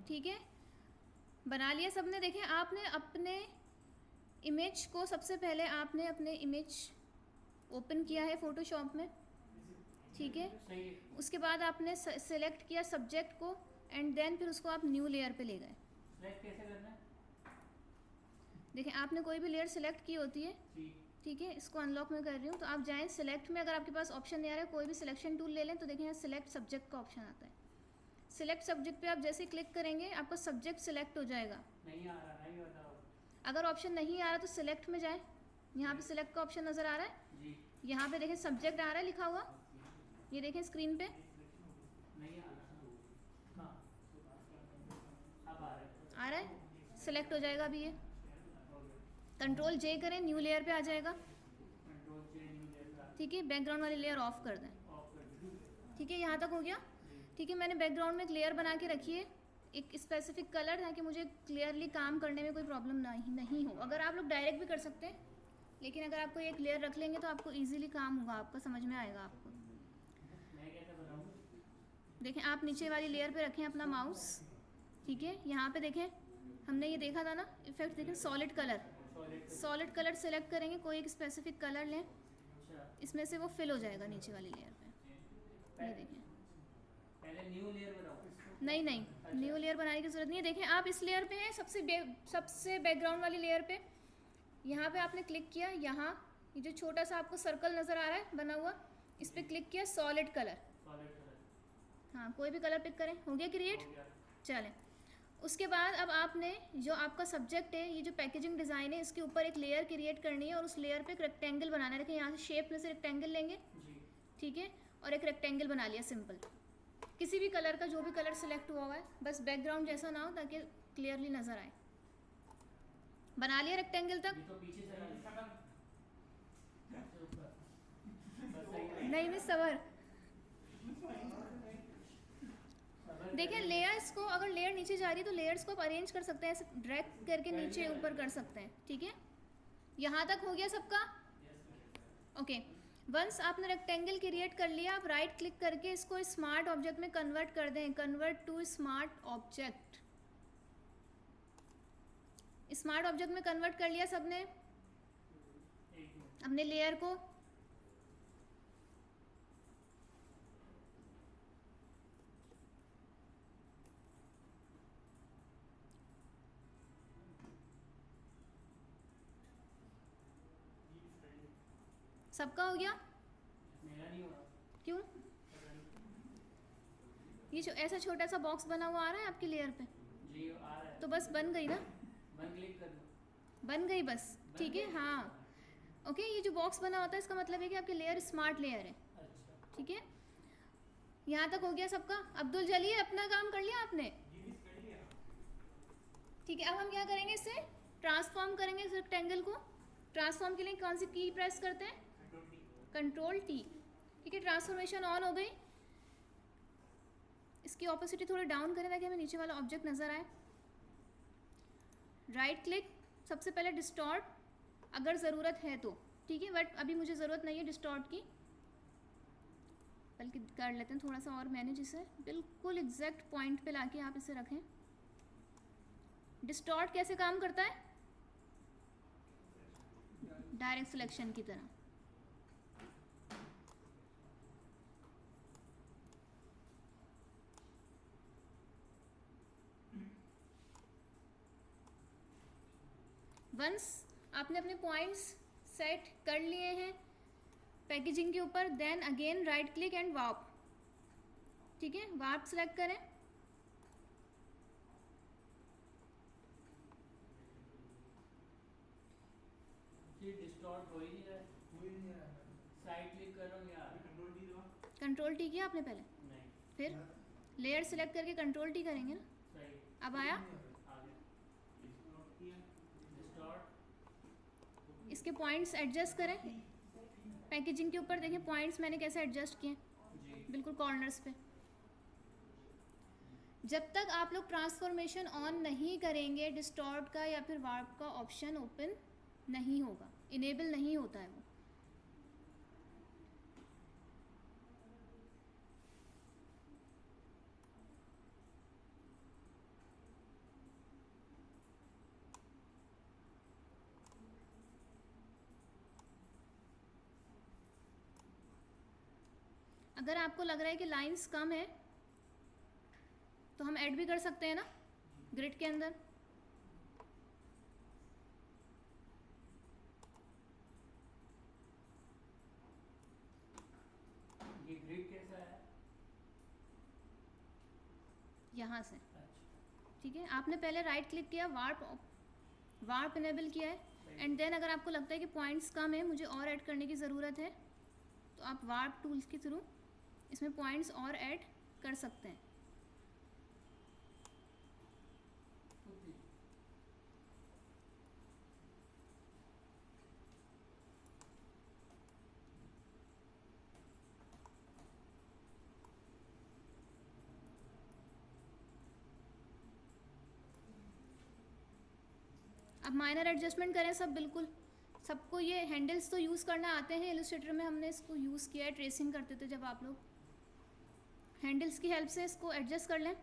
ठीक है, बना लिया सबने। देखें आपने अपने इमेज को सबसे पहले आपने अपने इमेज ओपन किया है फोटोशॉप में, ठीक है। उसके बाद आपने सेलेक्ट किया सब्जेक्ट को एंड देन फिर उसको आप न्यू लेयर पे ले गए। सेलेक्ट कैसे करना है? देखें आपने कोई भी लेयर सेलेक्ट की होती है, ठीक है। इसको अनलॉक में कर रही हूँ, तो आप जाएं सेलेक्ट में। अगर आपके पास ऑप्शन नहीं आ रहा है, कोई भी सिलेक्शन टूल ले लें, तो देखें यहाँ सेलेक्ट सब्जेक्ट का ऑप्शन आता है। सिलेक्ट सब्जेक्ट पे आप जैसे ही क्लिक करेंगे आपका सब्जेक्ट सिलेक्ट हो जाएगा। नहीं आ रहा, नहीं बताओ। अगर ऑप्शन नहीं आ रहा तो सिलेक्ट में जाएं, यहाँ पे सिलेक्ट का ऑप्शन नज़र आ रहा है जी। यहाँ पे देखें सब्जेक्ट आ रहा है लिखा हुआ, ये देखें स्क्रीन पे नहीं आ रहा। हाँ, अब आ रहा है, सिलेक्ट हो जाएगा अभी ये। कंट्रोल जे करें, न्यू लेयर पे आ जाएगा, कंट्रोल जे न्यू लेयर, ठीक है। बैकग्राउंड वाली लेयर ऑफ कर दें, ऑफ कर दीजिए। ठीक है। यहाँ तक हो गया, ठीक है। मैंने बैकग्राउंड में एक लेयर बना के रखी है, एक स्पेसिफिक कलर, ताकि मुझे क्लियरली काम करने में कोई प्रॉब्लम नहीं हो। अगर आप लोग डायरेक्ट भी कर सकते हैं, लेकिन अगर आपको एक लेयर रख लेंगे तो आपको इजीली काम होगा, आपका समझ में आएगा आपको। मैं कैसे बनाऊँ? देखें आप नीचे वाली लेयर पे रखें अपना माउस, ठीक है। यहाँ पे देखें हमने ये देखा था ना इफेक्ट, देखें solid colour, solid colour select करेंगे, कोई एक स्पेसिफिक कलर लें, इसमें से वो फिल हो जाएगा नीचे वाली लेयर पे। ये देखें, पहले न्यू लेयर बनाओ। नहीं न्यू लेयर बनाने की ज़रूरत नहीं है। देखें आप इस लेयर पे हैं, सबसे बैकग्राउंड वाली लेयर पे, यहाँ पे आपने क्लिक किया, यहाँ ये जो छोटा सा आपको सर्कल नज़र आ रहा है बना हुआ, इस पर क्लिक किया, सॉलिड कलर, हाँ कोई भी कलर पिक करें, हो गया क्रिएट। चलें, उसके बाद अब आपने जो आपका सब्जेक्ट है, ये जो पैकेजिंग डिज़ाइन है, इसके ऊपर एक लेयर क्रिएट करनी है और उस लेयर पे एक रेक्टेंगल बनाना है। देखिए यहाँ से शेप में से रेक्टेंगल लेंगे, ठीक है, और एक रेक्टेंगल बना लिया सिंपल, किसी भी कलर का, जो भी कलर सेलेक्ट हुआ हुआ है, बस बैकग्राउंड जैसा ना हो ताकि क्लियरली नज़र आए। बना लिया रेक्टेंगल तक? तो पीछे से नहीं सबर, देखिए लेयर्स को, अगर लेयर नीचे जा रही है तो लेयर्स को आप अरेंज कर सकते हैं, ऐसे ड्रैग करके नीचे ऊपर कर सकते हैं, ठीक है। यहाँ तक हो गया सबका, ओके। वंस आपने रेक्टेंगल क्रिएट कर लिया, आप राइट क्लिक करके इसको स्मार्ट ऑब्जेक्ट में कन्वर्ट कर दें, convert to smart object. Smart object में कन्वर्ट कर लिया सबने अपने लेयर को। सबका हो गया? मेरा नहीं हो रहा। क्यों? ये जो ऐसा छोटा सा बॉक्स बना हुआ आ रहा है आपकी लेयर पे? जी आ रहा है। तो बस बन गई ना? वन क्लिक कर दो, बन गई बस, ठीक है। हाँ ओके, ये जो बॉक्स बना होता है इसका मतलब है कि आपकी लेयर स्मार्ट लेयर है, अच्छा ठीक है। यहाँ तक हो गया सबका? अब्दुल जलील अपना काम कर लिया आपने? ठीक है, अब हम क्या करेंगे, इसे ट्रांसफॉर्म करेंगे इस रेक्टेंगल को। ट्रांसफॉर्म के लिए कौन सी की प्रेस करते हैं? कंट्रोल टी, ठीक है। ट्रांसफॉर्मेशन ऑन हो गई, इसकी ऑपोसिटी थोड़ी डाउन करें ताकि हमें नीचे वाला ऑब्जेक्ट नज़र आए। राइट क्लिक, सबसे पहले डिस्टॉर्ट, अगर ज़रूरत है तो, ठीक है, बट अभी मुझे ज़रूरत नहीं है डिस्टॉर्ट की, बल्कि कर लेते हैं थोड़ा सा और मैनेज इसे, बिल्कुल एग्जैक्ट पॉइंट पे लाके आप इसे रखें। डिस्टॉर्ट कैसे काम करता है? डायरेक्ट सिलेक्शन की तरह। वंस आपने अपने पॉइंट्स सेट कर लिए हैं पैकेजिंग के ऊपर, then again right click and warp, ठीक है। वार्प सेलेक्ट करें, डिस्टॉर्ट हो ही नहीं रहा है। साइड क्लिक कर रहा हूँ यार, कंट्रोल टी दो। कंट्रोल टी किया आपने पहले? नहीं, फिर लेयर सेलेक्ट करके कंट्रोल टी करेंगे ना। सही अब आया? आ गया। डिस्टॉर्ट, इसके पॉइंट्स एडजस्ट करें पैकेजिंग के ऊपर, देखें पॉइंट्स मैंने कैसे एडजस्ट किए, जी बिल्कुल कॉर्नर्स पे। जब तक आप लोग ट्रांसफॉर्मेशन ऑन नहीं करेंगे, डिस्टॉर्ट का या फिर वार्प का ऑप्शन ओपन नहीं होगा, इनेबल नहीं होता है वो। अगर आपको लग रहा है कि लाइंस कम है तो हम ऐड भी कर सकते हैं ना ग्रिड के अंदर। ये ग्रिड कैसा है? यहाँ से अच्छा, ठीक है। आपने पहले राइट क्लिक किया, वार्प इनेबल किया है एंड देन अगर आपको लगता है कि पॉइंट्स कम है, मुझे और ऐड करने की ज़रूरत है, तो आप वार्प टूल्स के थ्रू इसमें पॉइंट्स और ऐड कर सकते हैं। कुछ अब माइनर एडजस्टमेंट करें सब, बिल्कुल सबको ये हैंडल्स तो यूज़ करना आते हैं। इलस्ट्रेटर में हमने इसको यूज़ किया है, ट्रेसिंग करते थे जब आप लोग, हैंडल्स की हेल्प से इसको एडजस्ट कर लें।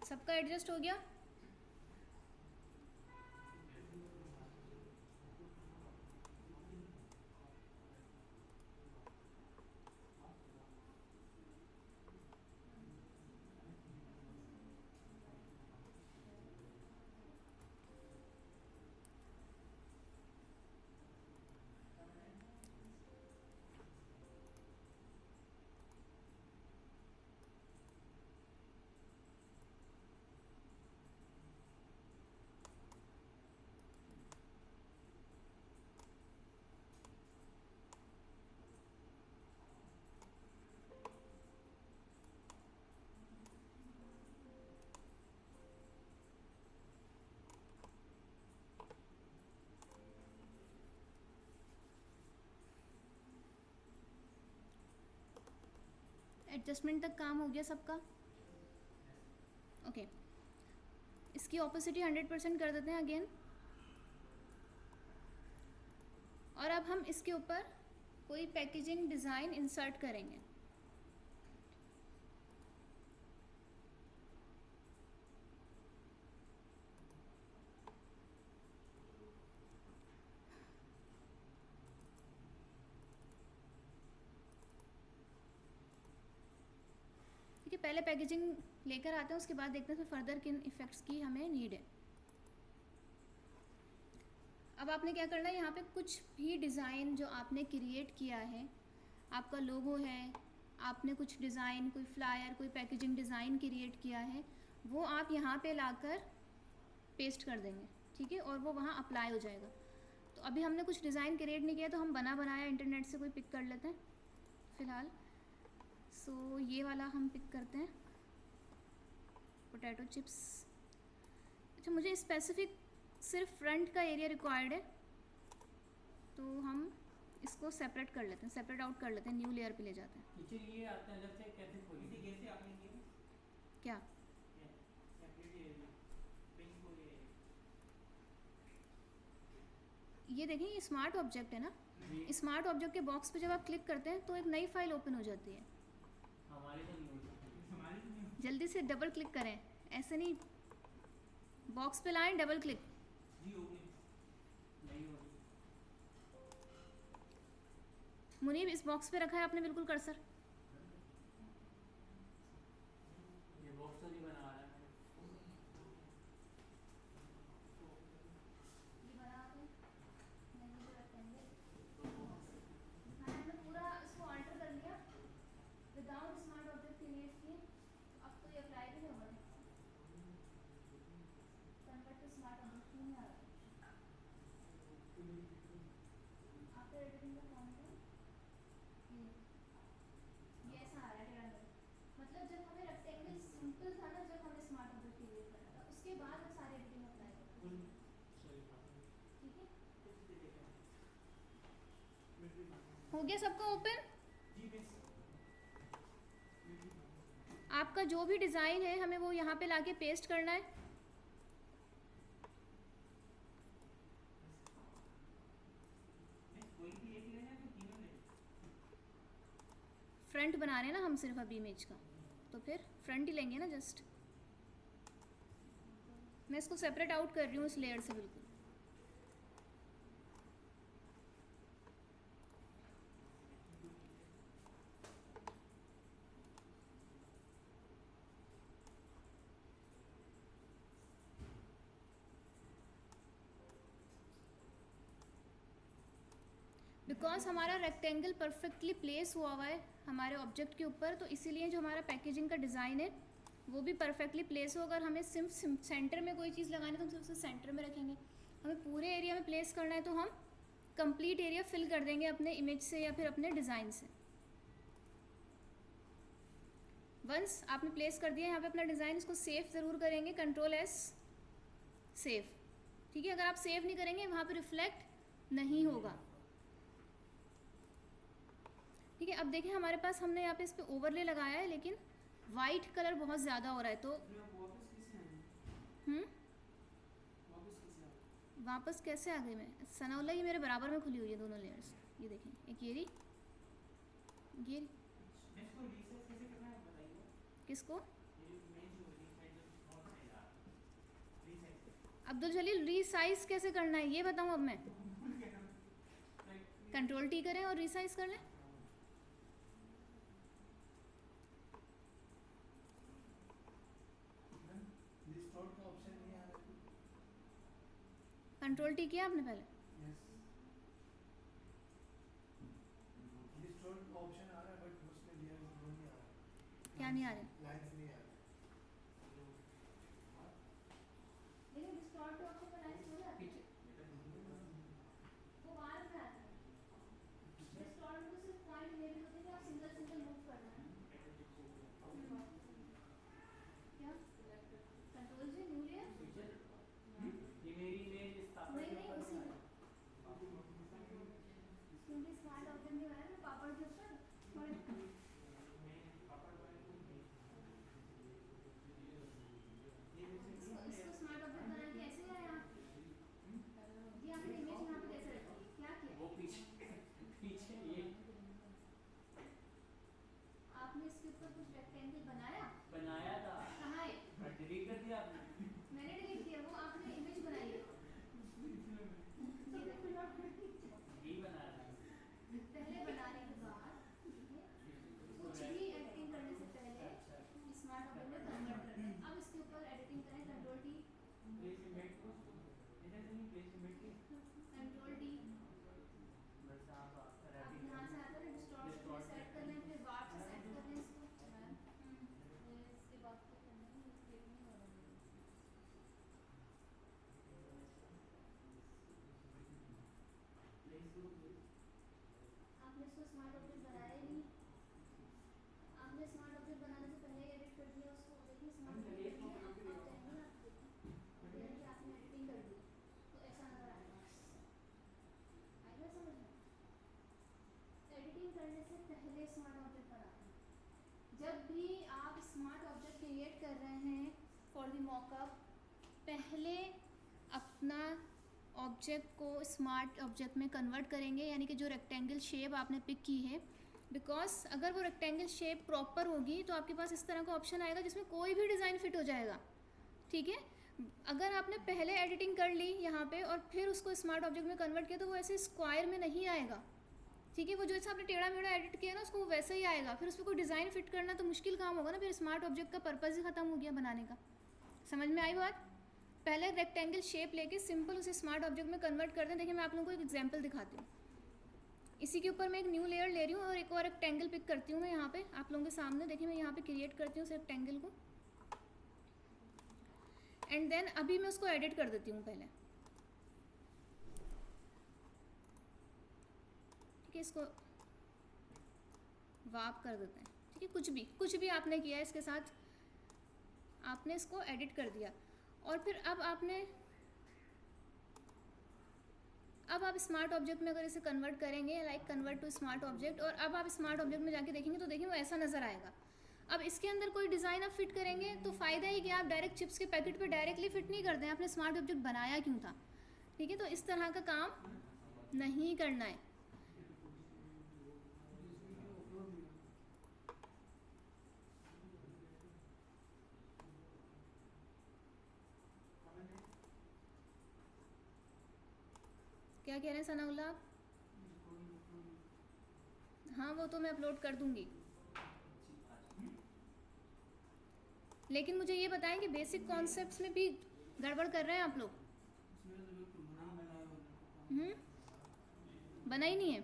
सबका एडजस्ट हो गया। एडजस्टमेंट तक काम हो गया सबका। ओके, इसकी ऑपोसिटी 100% कर देते हैं अगेन। और अब हम इसके ऊपर कोई पैकेजिंग डिज़ाइन इंसर्ट करेंगे। ठीक है, पहले पैकेजिंग लेकर आते हैं, उसके बाद देखते हैं फिर फर्दर किन इफ़ेक्ट्स की हमें नीड है। अब आपने क्या करना है, यहाँ पे कुछ भी डिज़ाइन जो आपने क्रिएट किया है, आपका लोगो है, आपने कुछ डिज़ाइन, कोई फ्लायर, कोई पैकेजिंग डिज़ाइन क्रिएट किया है, वो आप यहाँ पे लाकर पेस्ट कर देंगे। ठीक है, और वो वहाँ अप्लाई हो जाएगा। तो अभी हमने कुछ डिज़ाइन क्रिएट नहीं किया, तो हम बना बनाया इंटरनेट से कोई पिक कर लेते हैं फ़िलहाल। सो ये वाला हम पिक करते हैं, पोटैटो चिप्स। अच्छा, मुझे स्पेसिफिक सिर्फ फ्रंट का एरिया रिक्वायर्ड है, तो हम इसको सेपरेट कर लेते हैं, सेपरेट आउट कर लेते हैं, न्यू लेयर पे ले जाते हैं। टीचर ये आपने अलग से कैसे खोली थी? कैसे आपने किया? क्या सेपरेट पिंक को ये देखें, ये स्मार्ट ऑब्जेक्ट है ना। जी, स्मार्ट ऑब्जेक्ट के बॉक्स पे जब आप क्लिक करते हैं तो एक नई फाइल ओपन हो जाती है। हमारे तो नहीं होती। हमारे तो नहीं जल्दी से डबल क्लिक करें, ऐसे नहीं, बॉक्स पे लाएं, डबल क्लिक। जी होगी, नहीं होगी। मुनीब, इस बॉक्स पे रखा है आपने बिल्कुल कर्सर। ये बॉक्स तो नहीं बना रहा है। मैंने पूरा इसको ऑल्टर कर लिया विदाउट स्मार्ट ऑब्जेक्ट नहीं आ रहा। आपका एडिटिंग का फॉर्मेट है ये ऐसा आ रहा है टेढ़ा मेढ़ा। मतलब जब हमें रेक्टेंगल सिंपल था ना, जब हमने स्मार्ट ऑब्जेक्ट क्रिएट करा था, उसके बाद हम सारे एडिटिंग अप्लाई करते हैं। ठीक है, हो गया सबका ओपन? आपका जो भी डिज़ाइन है हमें वो यहाँ पे लाके पेस्ट करना है। फ्रंट बना रहे हैं ना हम सिर्फ अभी इमेज का, तो फिर फ्रंट ही लेंगे ना जस्ट। मैं इसको सेपरेट आउट कर रही हूँ इस लेयर से बिल्कुल। बिकॉज हमारा रेक्टेंगल परफेक्टली प्लेस हुआ हुआ है हमारे ऑब्जेक्ट के ऊपर, तो इसीलिए जो हमारा पैकेजिंग का डिज़ाइन है वो भी परफेक्टली प्लेस हो। अगर हमें सिर्फ सेंटर में कोई चीज़ लगानी है तो हम सिर्फ उसे सेंटर में रखेंगे। हमें पूरे एरिया में प्लेस करना है तो हम कंप्लीट एरिया फिल कर देंगे अपने इमेज से या फिर अपने डिज़ाइन से। वंस आपने प्लेस कर दिया यहाँ पे अपना डिज़ाइन, इसको सेव ज़रूर करेंगे, Ctrl+S सेव। ठीक है, अगर आप सेव नहीं करेंगे वहाँ पे रिफ्लेक्ट नहीं होगा। ठीक है, अब देखें हमारे पास हमने यहाँ पे इस पर ओवरले लगाया है, लेकिन वाइट कलर बहुत ज़्यादा हो रहा है, तो वापस कैसे आ गई मैं? सनाउल्ला ये मेरे बराबर में खुली हुई है दोनों लेयर्स। ये देखें, एक ये किसको? अब्दुल जलील रीसाइज कैसे करना है ये बताऊँ अब मैं? Ctrl+T करें और रीसाइज कर लें। Ctrl+T किया आपने पहले? क्या नहीं आ रहे? लेकिन डिस्टॉर्ट ऑप्शन पर लाइन्स हो जाती है, वो बाहर में आता है। डिस्टॉर्ट को सिर्फ पॉइंट ये भी होते हैं कि आप सिंगल मूव करना है। क्या? Ctrl+J new layer? ये मेरी इमेज स्थापित नहीं उसी में, क्योंकि स्मार्ट ऑब्जेक्ट नहीं बनाया मैं पापड़ के ऊपर इसको स्मार्ट ऑब्जेक्ट बना के ऐसे आया आप? ये आपने इमेज यहाँ पे कैसे रखी? क्या किया? वो पीछे ये आपने इसके ऊपर कुछ रेक्टेंगल बनाया था। कहाँ है? डिलीट कर दिया आपने? मैंने डिलीट किया, वो आपने इमेज बनाई है। यही बनाया था पहले बनाने के बाद कुछ भी एडिटिंग करने से पहले स्मार्ट ऑब्जेक्ट में कन्वर्ट करना है। अब इसके ऊपर एडिटिंग करें, Ctrl+T बस आप अब यहाँ से आता है डिस्टॉर्शन में सेट कर लें, फिर बार से सेट कर लें इसको। इसके बाद क्या करना है? ये क्लिक नहीं हो रहा है। आपने इसको स्मार्ट ऑब्जेक्ट बनाया ही नहीं। आपने स्मार्ट ऑब्जेक्ट बनाने से पहले एडिट कर दिया उसको। देखिए स्मार्ट ऑब्जेक्ट में आप चाहेंगे ना, यानी कि आपने एडिटिंग कर दी तो ऐसा नजर आएगा। आएगा समझ में? एडिटिंग करने से पहले स्मार्ट ऑब्जेक्ट बनाना है। जब भी आप स्मार्ट ऑब्जेक्ट क्रिएट कर रहे हैं फॉर द मॉकअप, पहले अपना ऑब्जेक्ट को स्मार्ट ऑब्जेक्ट में कन्वर्ट करेंगे, यानी कि जो रेक्टेंगल शेप आपने पिक की है, बिकॉज अगर वो रेक्टेंगल शेप प्रॉपर होगी तो आपके पास इस तरह का ऑप्शन आएगा जिसमें कोई भी डिज़ाइन फिट हो जाएगा। ठीक है, अगर आपने पहले एडिटिंग कर ली यहाँ पे और फिर उसको स्मार्ट ऑब्जेक्ट में कन्वर्ट किया तो वो ऐसे स्क्वायर में नहीं आएगा। ठीक है, वो जो आपने टेढ़ा मेढ़ा एडिट किया ना उसको वैसे ही आएगा, फिर उस पर कोई डिज़ाइन फिट करना तो मुश्किल काम होगा ना, फिर स्मार्ट ऑब्जेक्ट का पर्पज़ ही ख़त्म हो गया बनाने का। समझ में आई बात? पहले रेक्टेंगल शेप लेके सिंपल उसे स्मार्ट ऑब्जेक्ट में कन्वर्ट कर दें। देखिए मैं आप लोगों को एक एग्जांपल दिखाती हूँ। इसी के ऊपर मैं एक न्यू लेयर ले रही हूँ और एक और रेक्टेंगल पिक करती हूँ मैं यहाँ पे आप लोगों के सामने। देखिए मैं यहाँ पे क्रिएट करती हूँ उस रेक्टेंगल को, एंड देन अभी मैं उसको एडिट कर देती हूँ पहले। इसको वाप कर देते हैं, ठीक है। कुछ भी आपने किया है इसके साथ, आपने इसको एडिट कर दिया। और फिर अब आप स्मार्ट ऑब्जेक्ट में अगर इसे कन्वर्ट करेंगे, like convert to smart object, और अब आप स्मार्ट ऑब्जेक्ट में जाके देखेंगे तो देखिए वो ऐसा नज़र आएगा। अब इसके अंदर कोई डिज़ाइन आप फिट करेंगे तो फ़ायदा ही कि आप डायरेक्ट चिप्स के पैकेट पे डायरेक्टली फिट नहीं करते हैं, आपने स्मार्ट ऑब्जेक्ट बनाया क्यों था, ठीक है। तो इस तरह का काम नहीं करना है। क्या कह रहे हैं सनाउल्लाह आप? हाँ वो तो मैं अपलोड कर दूंगी, लेकिन मुझे ये बताएं कि बेसिक कॉन्सेप्ट्स में भी गड़बड़ कर रहे हैं आप लोग। बना ही नहीं है।